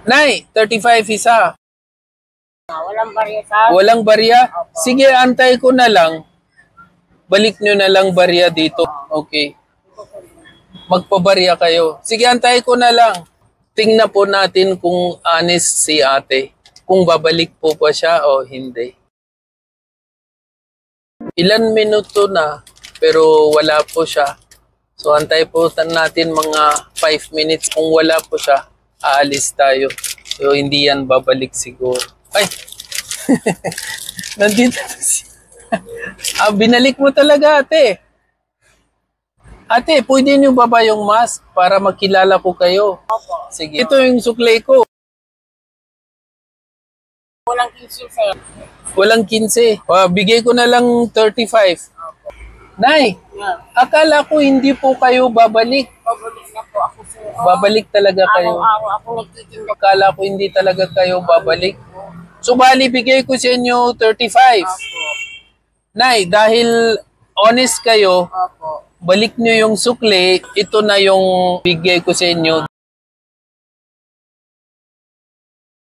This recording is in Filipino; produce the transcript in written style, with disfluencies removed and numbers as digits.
Nay, 35 isa. Walang barya sa... Walang barya? Sige, antay ko na lang. Balik nyo na lang barya dito. Okay. Magpabarya kayo. Sige, antay ko na lang. Tingnan po natin kung honest si ate. Kung babalik po pa siya o hindi. Ilan minuto na pero wala po siya. So antay po natin mga 5 minutes. Kung wala po siya, aalis tayo. So hindi yan babalik siguro. Ay! Nandito na siya. Binalik mo talaga ate. Ate, pwede niyo baba yung mask para makilala ko kayo? Opo. Sige. Ito yung suklay ko. Walang 15 sir. Walang 15. Bigay ko na lang 35. Nay, akala ko hindi po kayo babalik. Babalik na po ako sir. Babalik talaga kayo. Araw-araw ako nagtitinda. Akala ko hindi talaga kayo babalik. So bali, bigay ko sa inyo 35. Opo. Nay, dahil honest kayo, Opo. balik nyo yung sukli, ito na yung bigay ko sa inyo.